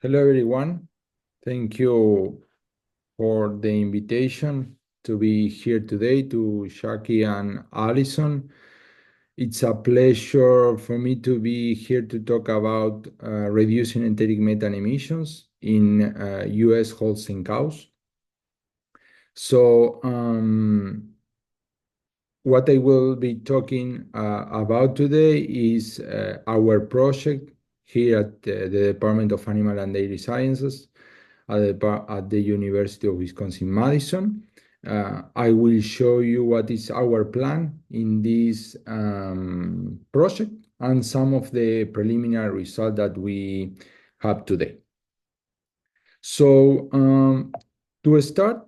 Hello, everyone. Thank you for the invitation to be here today to Shaki and Allison. It's a pleasure for me to be here to talk about reducing enteric methane emissions in U.S. Holstein cows. So, what I will be talking about today is our project here at the Department of Animal and Dairy Sciences at the University of Wisconsin-Madison. I will show you what is our plan in this project and some of the preliminary results that we have today. So to start,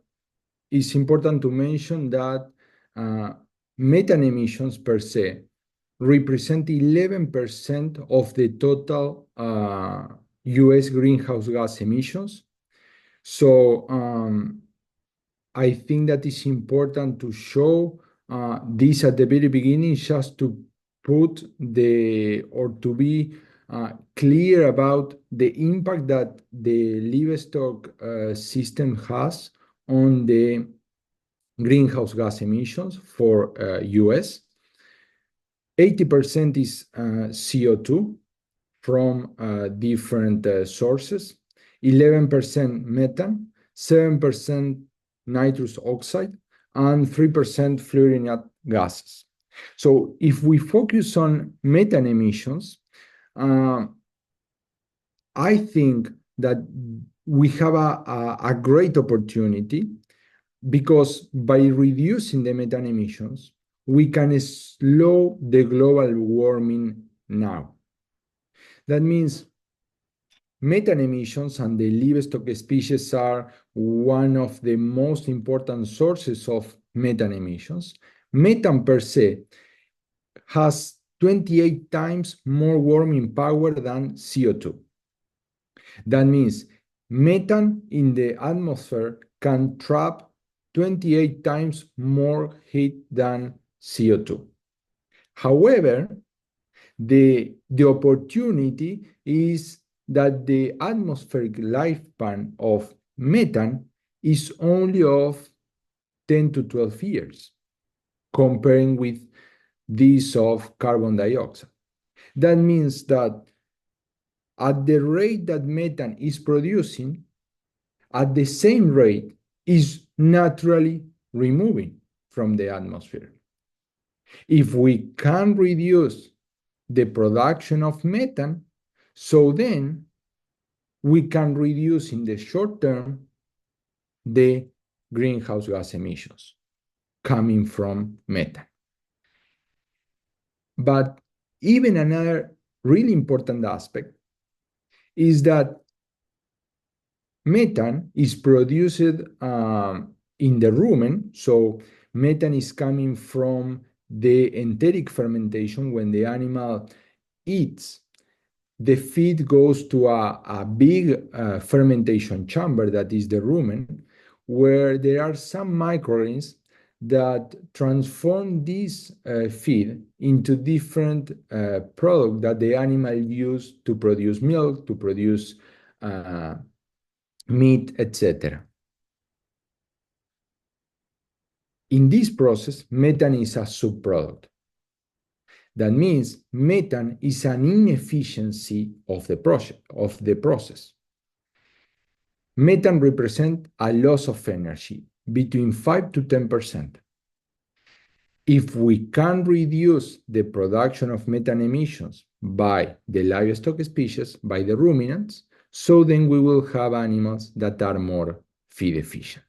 it's important to mention that methane emissions per se represent 11% of the total US greenhouse gas emissions. So I think that it's important to show this at the very beginning, just to put to be clear about the impact that the livestock system has on the greenhouse gas emissions for US. 80% is CO2 from different sources, 11% methane, 7% nitrous oxide, and 3% fluorinated gases. So if we focus on methane emissions, I think that we have a great opportunity, because by reducing the methane emissions, we can slow the global warming now. That means methane emissions and the livestock species are one of the most important sources of methane emissions. Methane per se has 28 times more warming power than CO2. That means methane in the atmosphere can trap 28 times more heat than CO2. However, the opportunity is that the atmospheric lifespan of methane is only of 10 to 12 years, comparing with this of carbon dioxide. That means that at the rate that methane is producing, at the same rate is naturally removing from the atmosphere. If we can reduce the production of methane, so then we can reduce in the short term the greenhouse gas emissions coming from methane. But even another really important aspect is that methane is produced in the rumen. So methane is coming from the enteric fermentation. When the animal eats, the feed goes to a big fermentation chamber that is the rumen, where there are some microorganisms that transform this feed into different products that the animal use to produce milk, to produce meat, etc. In this process, methane is a subproduct. That means methane is an inefficiency of the process. Methane represents a loss of energy between 5 to 10%. If we can reduce the production of methane emissions by the livestock species, by the ruminants, so then we will have animals that are more feed efficient.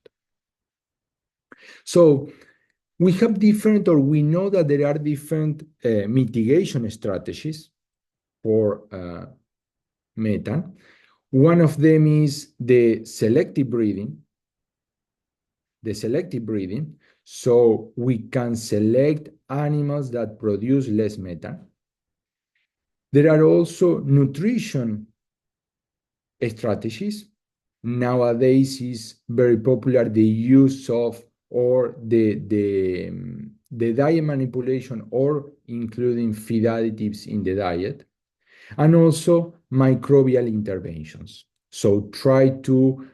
So we have we know that there are different mitigation strategies for methane. One of them is the selective breeding. So we can select animals that produce less methane. There are also nutrition strategies. Nowadays is very popular the use of the diet manipulation, or including feed additives in the diet, and also microbial interventions. So try to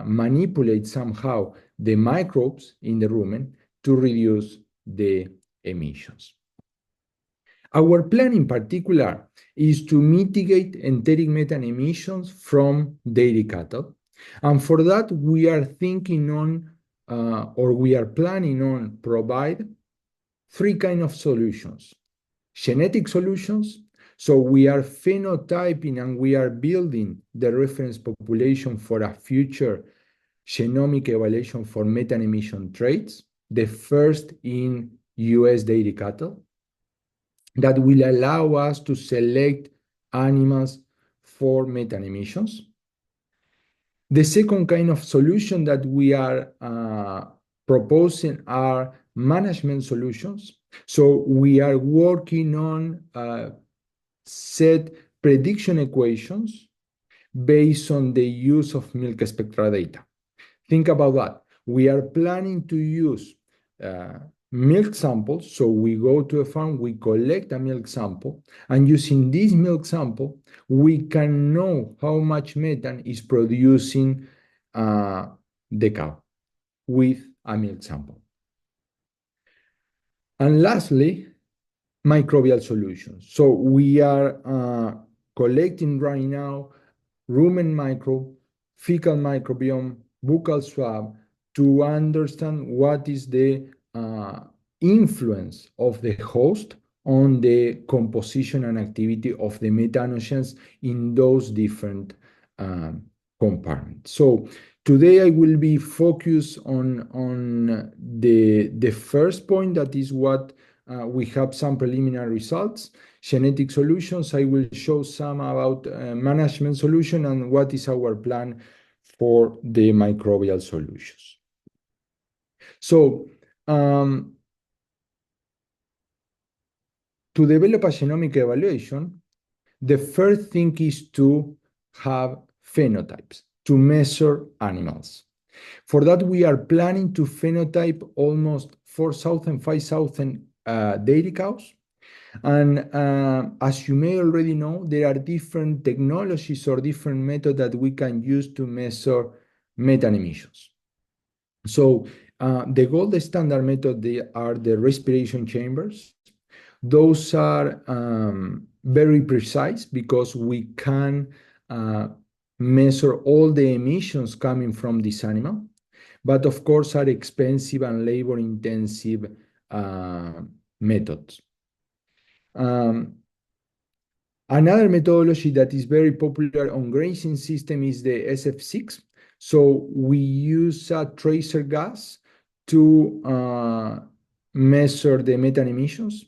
manipulate somehow the microbes in the rumen to reduce the emissions. Our plan in particular is to mitigate enteric methane emissions from dairy cattle. And for that, we are thinking on, or we are planning on provide three kinds of solutions. Genetic solutions, so we are phenotyping and we are building the reference population for a future genomic evaluation for methane emission traits, the first in US dairy cattle, that will allow us to select animals for methane emissions. The second kind of solution that we are proposing are management solutions. So we are working on set prediction equations based on the use of milk spectra data. Think about that. We are planning to use milk samples. So we go to a farm, we collect a milk sample, and using this milk sample, we can know how much methane is producing the cow with a milk sample. And lastly, microbial solutions. So we are collecting right now rumen microbe, fecal microbiome, buccal swab to understand what is the influence of the host on the composition and activity of the methanogens in those different compartments. So today I will be focused on the first point, that is what we have some preliminary results. Genetic solutions, I will show some about management solution and what is our plan for the microbial solutions. So to develop a genomic evaluation, the first thing is to have phenotypes, to measure animals. For that, we are planning to phenotype almost 4,000, 5,000 dairy cows. And as you may already know, there are different technologies or different methods that we can use to measure methane emissions. So the gold standard method, they are the respiration chambers. Those are very precise because we can measure all the emissions coming from this animal, but of course are expensive and labor-intensive methods. Another methodology that is very popular on grazing system is the SF6. So we use a tracer gas to measure the methane emissions.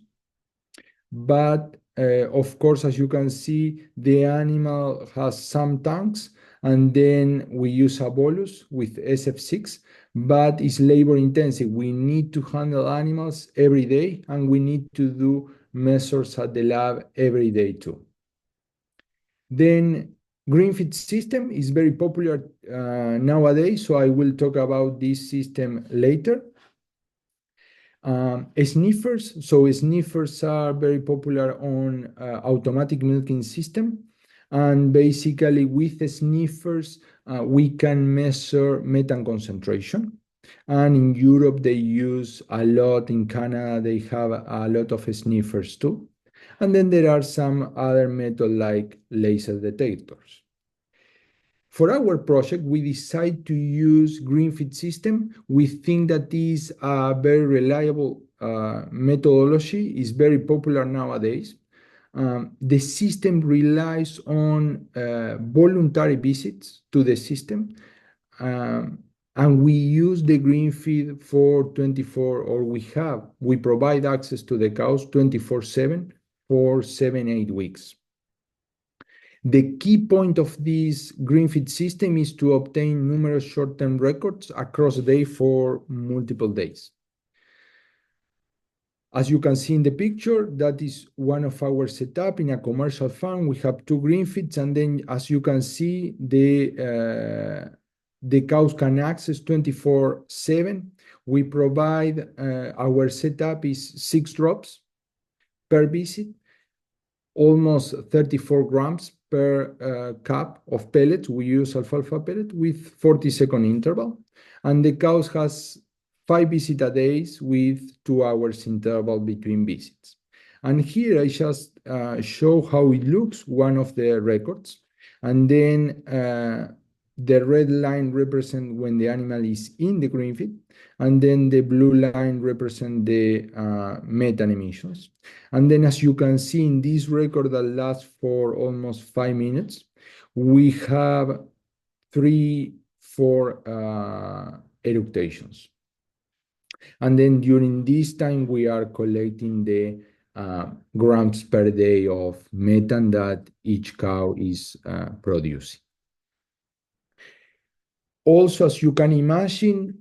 But of course, as you can see, the animal has some tanks, and then we use a bolus with SF6, but it's labor intensive. We need to handle animals every day, and we need to do measures at the lab every day too. Then green feed system is very popular nowadays, so I will talk about this system later. Sniffers, so sniffers are very popular on automatic milking system, and basically with sniffers we can measure methane concentration. And in Europe they use a lot, in Canada they have a lot of sniffers too. And then there are some other methods like laser detectors. For our project, we decide to use green feed system. We think that is a very reliable methodology. It's very popular nowadays. The system relies on voluntary visits to the system. And we use the green feed for 24, or we provide access to the cows 24/7 for 7-8 weeks. The key point of this green feed system is to obtain numerous short-term records across the day for multiple days. As you can see in the picture, that is one of our setup in a commercial farm. We have 2 green feeds, and then as you can see, the cows can access 24/7. We provide, our setup is 6 drops per visit, almost 34 grams per cup of pellets. We use alfalfa pellet with 40-second interval. And the cows has 5 visits a day with 2 hours interval between visits. And here I just show how it looks, one of the records. And then the red line represents when the animal is in the green feed, and then the blue line represents the methane emissions. And then as you can see in this record that lasts for almost 5 minutes, we have 3-4 eructations. And then during this time, we are collecting the grams per day of methane that each cow is producing. Also, as you can imagine,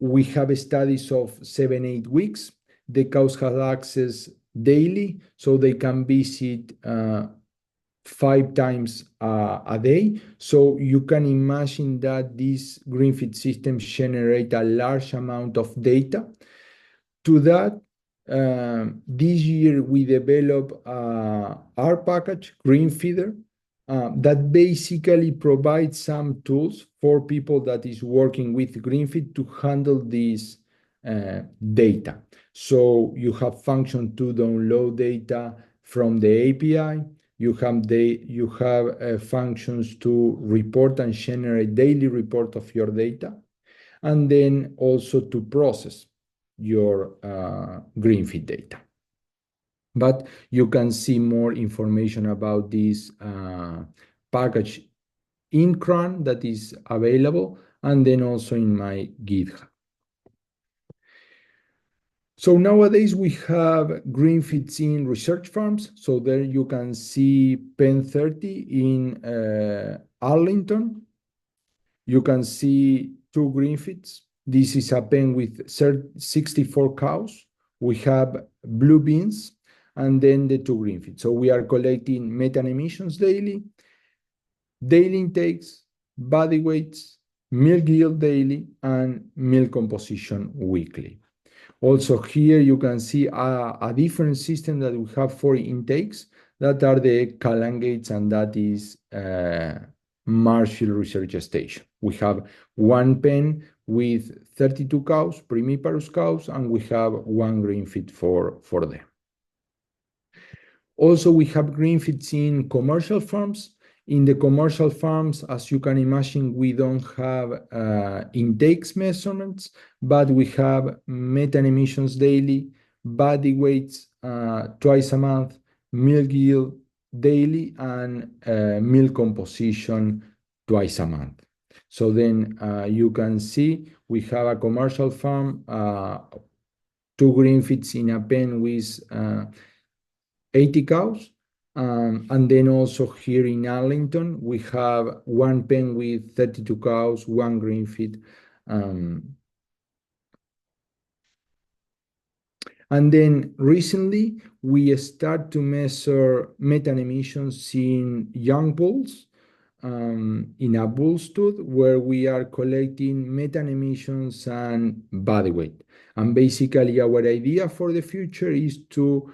we have studies of 7-8 weeks. The cows have access daily, so they can visit 5 times a day. So you can imagine that these green feed systems generate a large amount of data. To that, this year we developed our package, Green Feeder, that basically provides some tools for people that is working with green feed to handle this data. So you have function to download data from the API. You have functions to report and generate daily report of your data, and then also to process your green feed data. But you can see more information about this package in CRAN that is available, and then also in my GitHub. So nowadays we have green feeds in research farms. So there you can see pen 30 in Arlington. You can see 2 green feeds. This is a pen with 64 cows. We have blue beans, and then the 2 green feeds. So we are collecting methane emissions daily intakes, body weights, milk yield daily, and milk composition weekly. Also here you can see a different system that we have for intakes that are the Calangates, and that is Marshfield Research Station. We have 1 pen with 32 cows, primiparous cows, and we have 1 green feed for them. Also, we have green feeds in commercial farms. In the commercial farms, as you can imagine, we don't have intakes measurements, but we have methane emissions daily, body weights twice a month, milk yield daily, and milk composition twice a month. So then you can see we have a commercial farm, 2 green feeds in a pen with 80 cows. And then also here in Arlington, we have 1 pen with 32 cows, 1 green feed. And then recently, we start to measure methane emissions in young bulls, in a bull's tooth, where we are collecting methane emissions and body weight. And basically, our idea for the future is to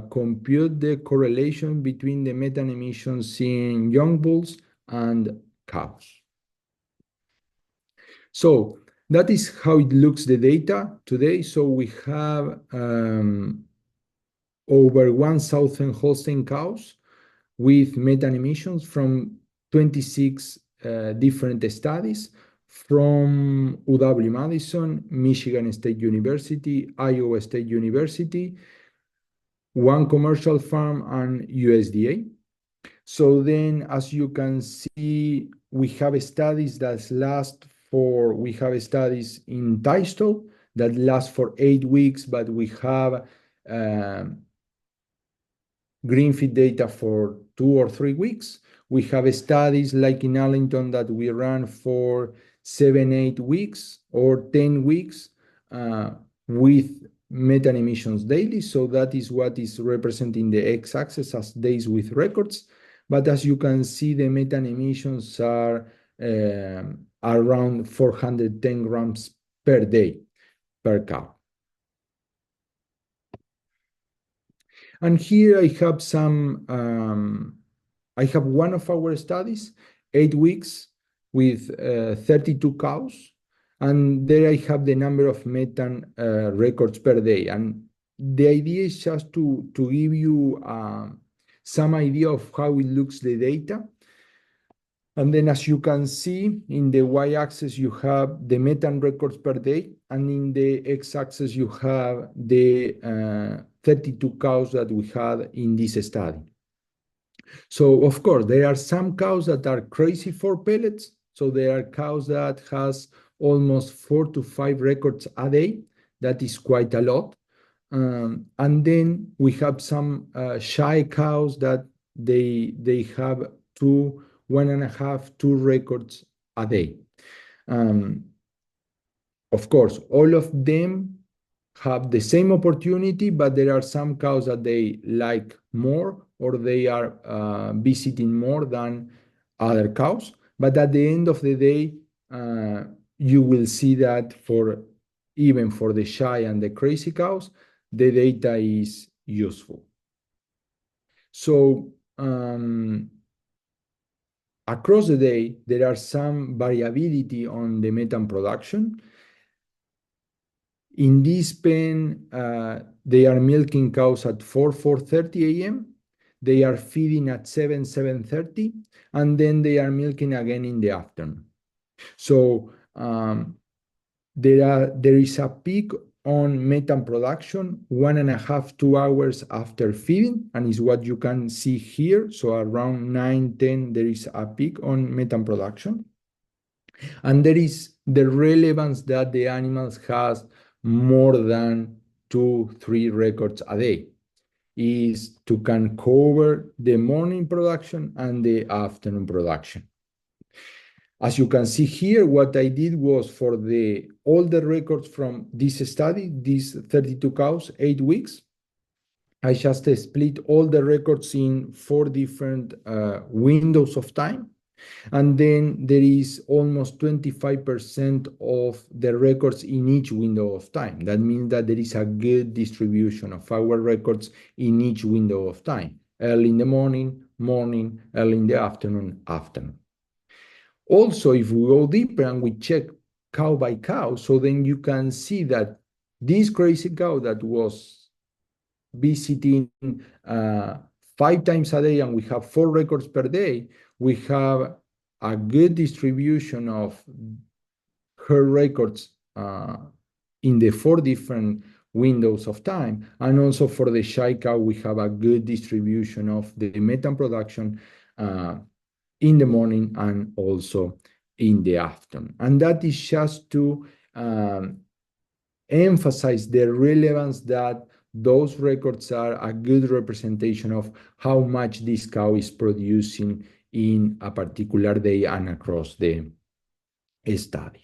compute the correlation between the methane emissions in young bulls and cows. So that is how it looks, the data today. So we have over 1,000 Holstein cows with methane emissions from 26 different studies from UW-Madison, Michigan State University, Iowa State University, 1 commercial farm, and USDA. So then, as you can see, we have studies we have studies in Tystel that last for 8 weeks, but we have green feed data for 2 or 3 weeks. We have studies like in Arlington that we run for 7-8 weeks or 10 weeks with methane emissions daily. So that is what is representing the x-axis as days with records. But as you can see, the methane emissions are around 410 grams per day per cow. And here I have some I have one of our studies, 8 weeks with 32 cows, and there I have the number of methane records per day. And the idea is just to give you some idea of how it looks the data. And then as you can see, in the y-axis, you have the methane records per day, and in the x-axis, you have the 32 cows that we had in this study. So of course, there are some cows that are crazy for pellets. So there are cows that has almost 4 to 5 records a day. That is quite a lot. And then we have some shy cows that they have 1.5, 2 records a day. Of course, all of them have the same opportunity, but there are some cows that they like more or they are visiting more than other cows. But at the end of the day, you will see that even for the shy and the crazy cows, the data is useful. So across the day, there are some variability on the methane production. In this pen, they are milking cows at 4:30 a.m. They are feeding at 7:30, and then they are milking again in the afternoon. So there is a peak on methane production 1.5, 2 hours after feeding, and is what you can see here. So around 9, 10, there is a peak on methane production. And there is the relevance that the animals has more than 2, 3 records a day is to can cover the morning production and the afternoon production. As you can see here, what I did was for all the records from this study, these 32 cows, 8 weeks, I just split all the records in 4 different windows of time. And then there is almost 25% of the records in each window of time. That means that there is a good distribution of our records in each window of time. Early in the morning, early in the afternoon, afternoon. Also, if we go deeper and we check cow by cow, so then you can see that this crazy cow that was visiting 5 times a day and we have 4 records per day, we have a good distribution of her records in the 4 different windows of time. And also for the shy cow, we have a good distribution of the methane production in the morning and also in the afternoon. And that is just to emphasize the relevance that those records are a good representation of how much this cow is producing in a particular day and across the study.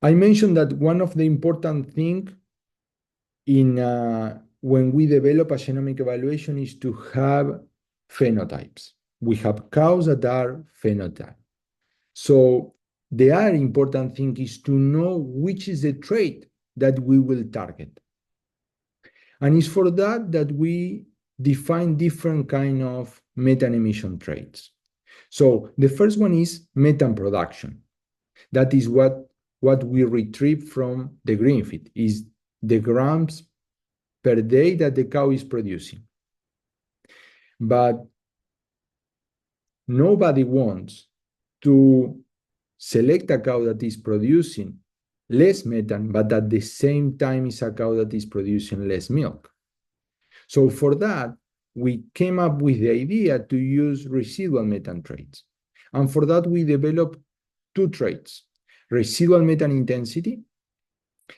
I mentioned that one of the important things in when we develop a genomic evaluation is to have phenotypes. We have cows that are phenotyped. So the other important thing is to know which is the trait that we will target. And it's for that we define different kind of methane emission traits. So the first one is methane production. That is what we retrieve from the green feed, is the grams per day that the cow is producing. But nobody wants to select a cow that is producing less methane, but at the same time is a cow that is producing less milk. So for that, we came up with the idea to use residual methane traits. And for that, we developed 2 traits: residual methane intensity,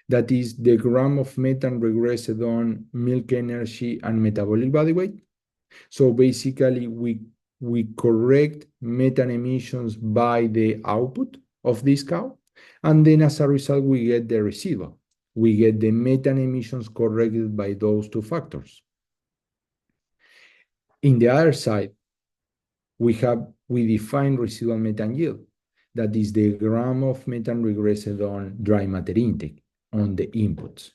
that is the gram of methane regressed on milk energy and metabolic body weight. So basically, we correct methane emissions by the output of this cow. And then as a result, we get the residual. We get the methane emissions corrected by those 2 factors. In the other side, we define residual methane yield. That is the gram of methane regressed on dry matter intake, on the inputs.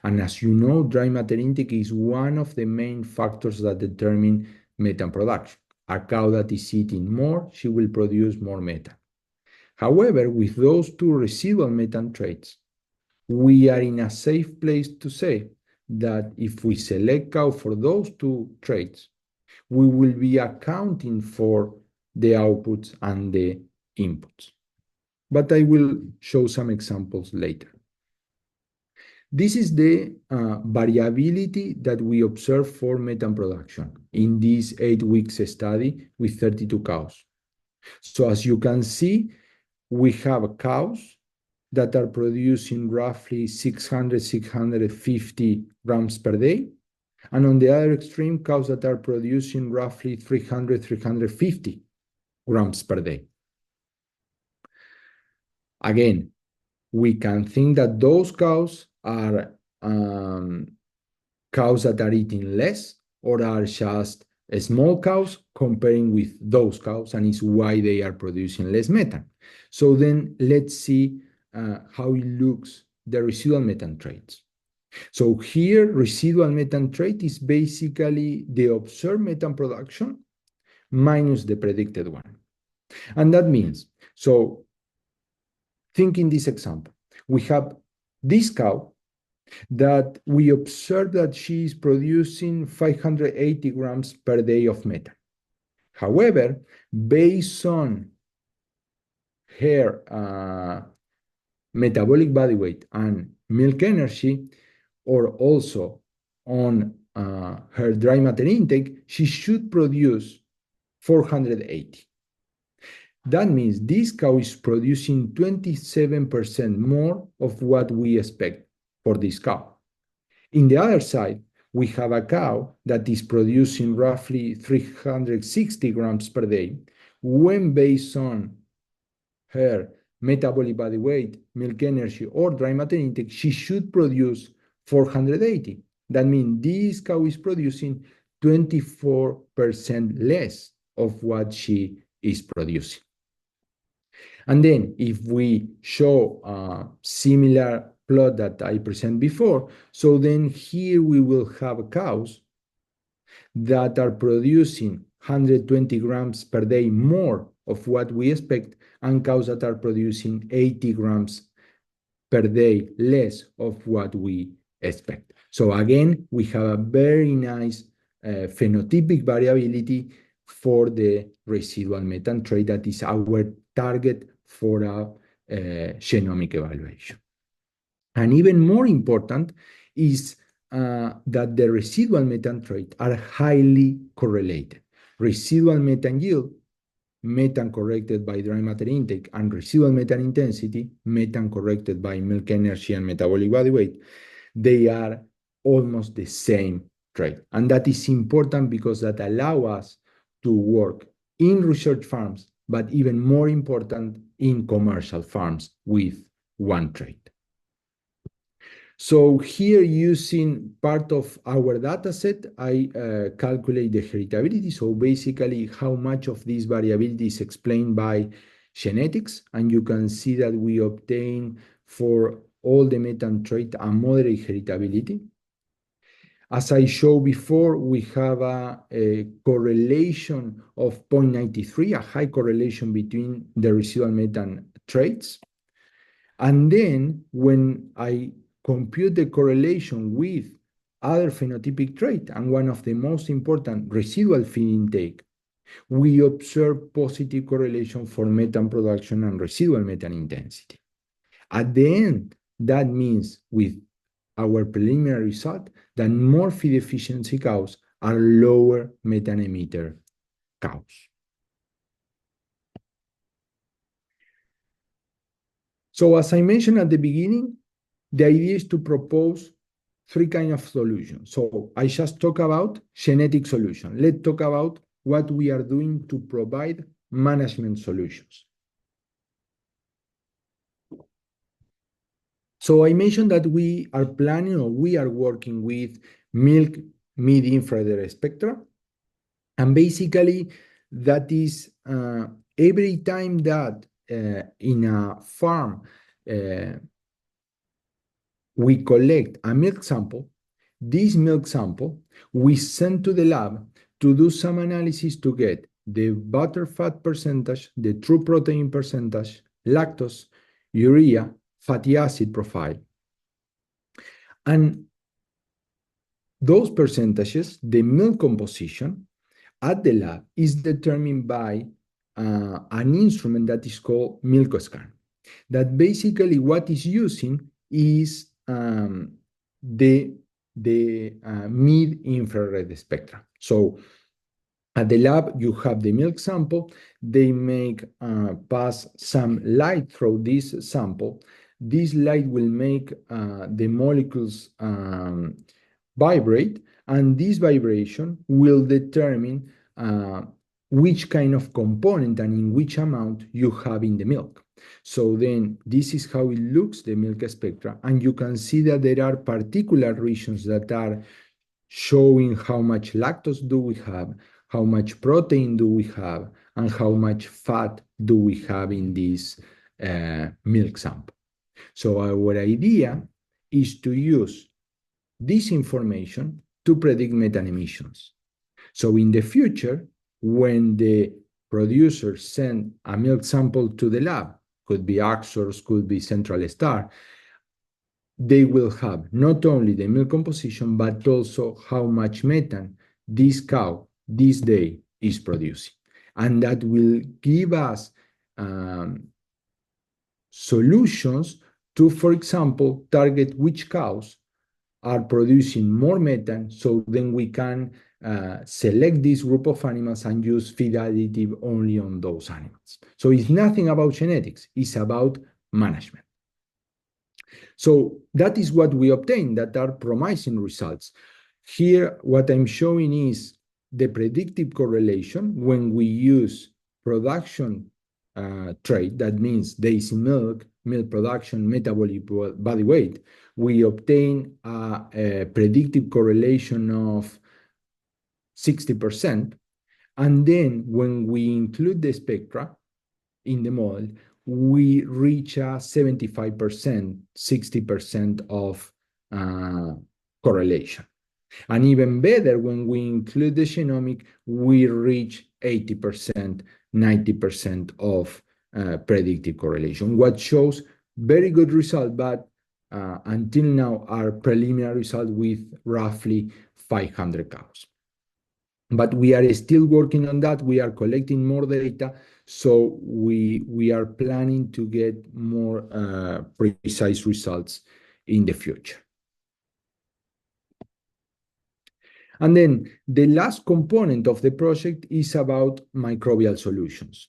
And as you know, dry matter intake is one of the main factors that determine methane production. A cow that is eating more, she will produce more methane. However, with those two residual methane traits, we are in a safe place to say that if we select cow for those two traits, we will be accounting for the outputs and the inputs. But I will show some examples later. This is the variability that we observe for methane production in this 8 weeks study with 32 cows. So as you can see, we have cows that are producing roughly 600, 650 grams per day. And on the other extreme, cows that are producing roughly 300, 350 grams per day. Again, we can think that those cows are cows that are eating less or are just small cows comparing with those cows, and it's why they are producing less methane. So then let's see how it looks, the residual methane traits. So here, residual methane trait is basically the observed methane production minus the predicted one. And that means, so think in this example, we have this cow that we observe that she is producing 580 grams per day of methane. However, based on her metabolic body weight and milk energy, or also on her dry matter intake, she should produce 480. That means this cow is producing 27% more of what we expect for this cow. In the other side, we have a cow that is producing roughly 360 grams per day, when based on her metabolic body weight, milk energy, or dry matter intake, she should produce 480. That means this cow is producing 24% less of what she is producing. And then if we show a similar plot that I presented before, so then here we will have cows that are producing 120 grams per day more of what we expect, and cows that are producing 80 grams per day less of what we expect. So again, we have a very nice phenotypic variability for the residual methane trait that is our target for a genomic evaluation. And even more important is that the residual methane traits are highly correlated. Residual methane yield, methane corrected by dry matter intake, and residual methane intensity, methane corrected by milk energy and metabolic body weight, they are almost the same trait. And that is important because that allows us to work in research farms, but even more important, in commercial farms with one trait. So here, using part of our data set, I calculate the heritability. So basically, how much of this variability is explained by genetics. And you can see that we obtain for all the methane trait a moderate heritability. As I showed before, we have a correlation of 0.93, a high correlation between the residual methane traits. And then when I compute the correlation with other phenotypic trait, and one of the most important, residual feed intake, we observe positive correlation for methane production and residual methane intensity. At the end, that means with our preliminary result that more feed efficiency cows are lower methane emitter cows. So as I mentioned at the beginning, the idea is to propose three kinds of solutions. So I just talk about genetic solution. Let's talk about what we are doing to provide management solutions. So I mentioned that we are planning, or we are working with milk mid-infrared spectra. And basically, that is every time that in a farm we collect a milk sample, this milk sample we send to the lab to do some analysis to get the butterfat percentage, the true protein percentage, lactose, urea, fatty acid profile. And those percentages, the milk composition at the lab is determined by an instrument that is called MilkScan. That basically what is using is the mid-infrared spectra. So at the lab, you have the milk sample. They make pass some light through this sample. This light will make the molecules vibrate, and this vibration will determine which kind of component and in which amount you have in the milk. So then this is how it looks, the milk spectra, and you can see that there are particular regions that are showing how much lactose do we have, how much protein do we have, and how much fat do we have in this milk sample. So our idea is to use this information to predict methane emissions. So in the future, when the producers send a milk sample to the lab, could be Axors, could be Central Star, they will have not only the milk composition, but also how much methane this cow this day is producing. And that will give us solutions to, for example, target which cows are producing more methane, so then we can select this group of animals and use feed additive only on those animals. So it's nothing about genetics, it's about management. So that is what we obtained, that are promising results. Here, what I'm showing is the predictive correlation when we use production trait, that means daisy milk, milk production, metabolic body weight, we obtain a predictive correlation of 60%. And then when we include the spectra in the model, we reach a 75%, 60% of correlation. And even better, when we include the genomic, we reach 80%, 90% of predictive correlation, what shows very good result, but until now are preliminary result with roughly 500 cows. But we are still working on that. We are collecting more data, so we are planning to get more precise results in the future. And then the last component of the project is about microbial solutions.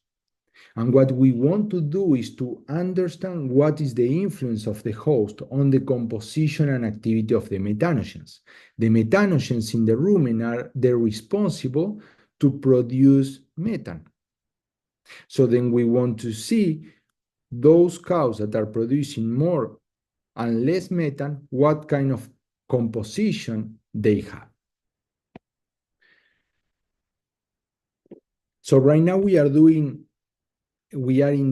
And what we want to do is to understand what is the influence of the host on the composition and activity of the methanogens. The methanogens in the rumen they're responsible to produce methane. So then we want to see those cows that are producing more and less methane, what kind of composition they have. So right now we are in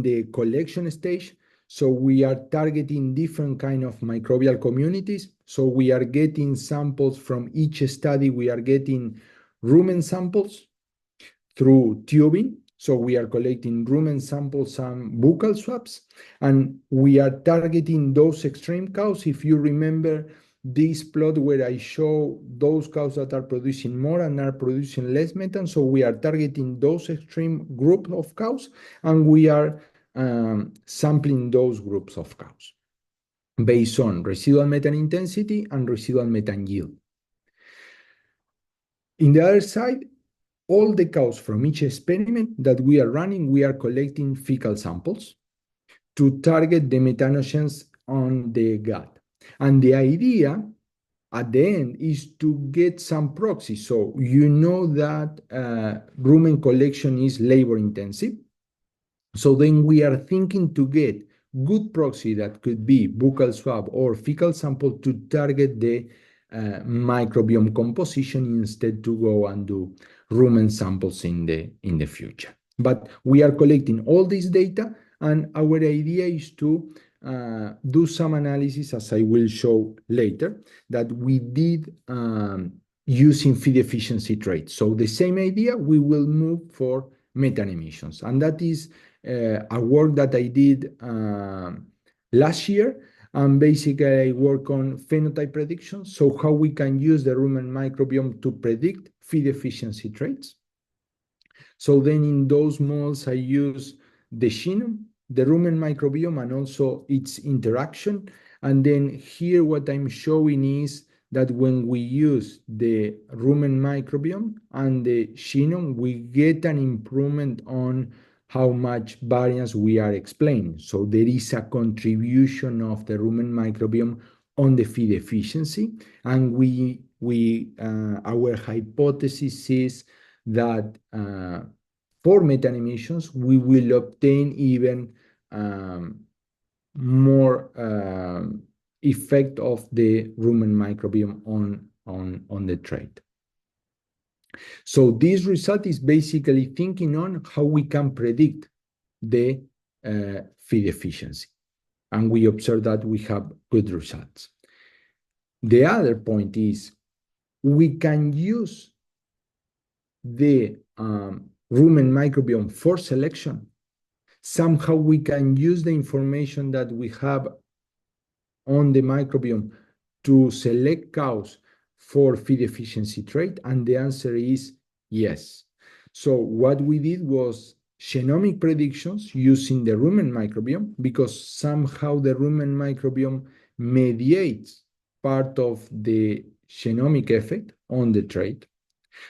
the collection stage. So we are targeting different kind of microbial communities. So we are getting samples from each study. We are getting rumen samples through tubing. So we are collecting rumen samples and buccal swabs. And we are targeting those extreme cows. If you remember this plot where I show those cows that are producing more and are producing less methane. So we are targeting those extreme group of cows, and we are sampling those groups of cows based on residual methane intensity and residual methane yield. In the other side, all the cows from each experiment that we are running, we are collecting fecal samples to target the methanogens on the gut. And the idea at the end is to get some proxy. So you know that rumen collection is labor intensive. So then we are thinking to get good proxy that could be buccal swab or fecal sample to target the microbiome composition instead to go and do rumen samples in the future. But we are collecting all this data, and our idea is to do some analysis, as I will show later, that we did using feed efficiency traits. So the same idea, we will move for methane emissions. And that is a work that I did last year. And basically, I work on phenotype prediction, so how we can use the rumen microbiome to predict feed efficiency traits. So then in those models, I use the genome, the rumen microbiome, and also its interaction. And then here, what I'm showing is that when we use the rumen microbiome and the genome, we get an improvement on how much variance we are explaining. So there is a contribution of the rumen microbiome on the feed efficiency. And our hypothesis is that for methane emissions, we will obtain even more effect of the rumen microbiome on the trait. So this result is basically thinking on how we can predict the feed efficiency. And we observe that we have good results. The other point is we can use the rumen microbiome for selection. Somehow we can use the information that we have on the microbiome to select cows for feed efficiency trait, and the answer is yes. So what we did was genomic predictions using the rumen microbiome, because somehow the rumen microbiome mediates part of the genomic effect on the trait.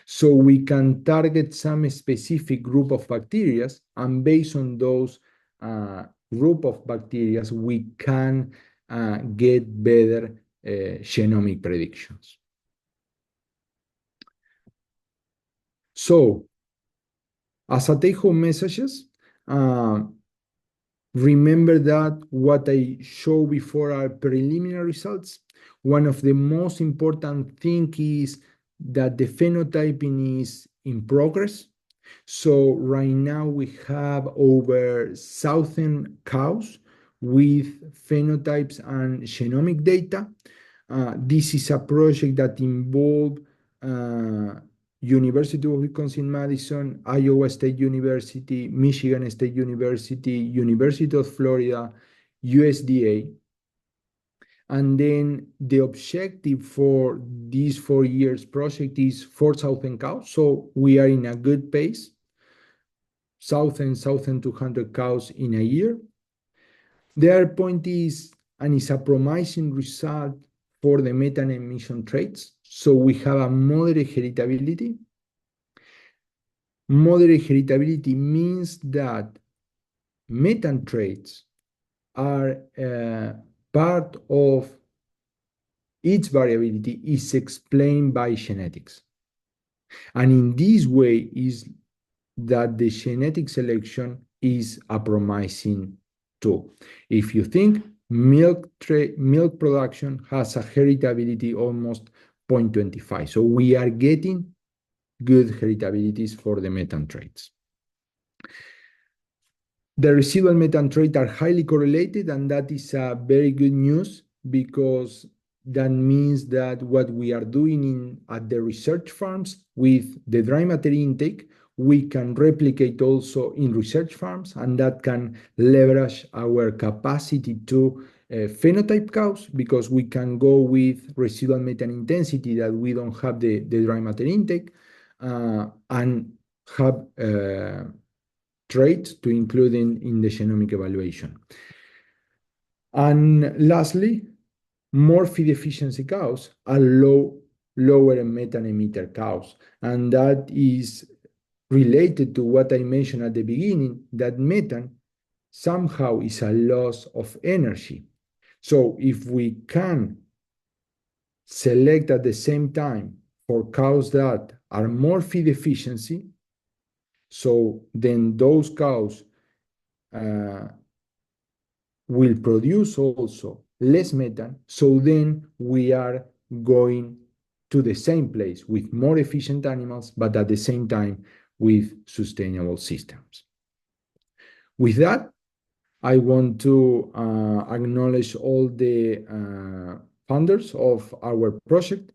So we can target some specific group of bacteria, and based on those group of bacteria, we can get better genomic predictions. So, as a take-home messages, remember that what I showed before are preliminary results. One of the most important things is that the phenotyping is in progress. So right now we have over 1,000 cows with phenotypes and genomic data. This is a project that involved University of Wisconsin-Madison, Iowa State University, Michigan State University, University of Florida, USDA. And then the objective for this 4 years project is 4,000 cows. So we are in a good pace, 1,200 cows in a year. The other point is, and it's a promising result for the methane emission traits. So we have a moderate heritability. Moderate heritability means that methane traits are part of its variability is explained by genetics. And in this way is that the genetic selection is a promising tool. If you think milk production has a heritability almost 0.25. So we are getting good heritabilities for the methane traits. The residual methane traits are highly correlated, and that is very good news, because that means that what we are doing at the research farms with the dry matter intake, we can replicate also in research farms, and that can leverage our capacity to phenotype cows, because we can go with residual methane intensity that we don't have the dry matter intake, and have traits to include in the genomic evaluation. And lastly, more feed efficiency cows are lower methane emitter cows. And that is related to what I mentioned at the beginning, that methane somehow is a loss of energy. So if we can select at the same time for cows that are more feed efficiency, so then those cows will produce also less methane. So then we are going to the same place with more efficient animals, but at the same time with sustainable systems. With that, I want to acknowledge all the funders of our project,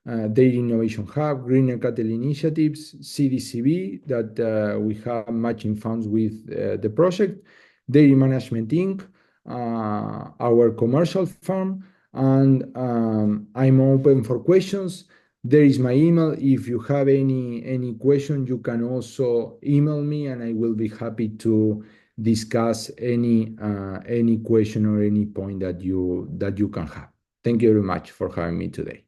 Dairy Innovation Hub, Greener Cattle Initiatives, CDCB, that we have matching funds with the project, Dairy Management Inc., our commercial farm, and I'm open for questions. There is my email. If you have any question, you can also email me, and I will be happy to discuss any question or any point that you can have. Thank you very much for having me today.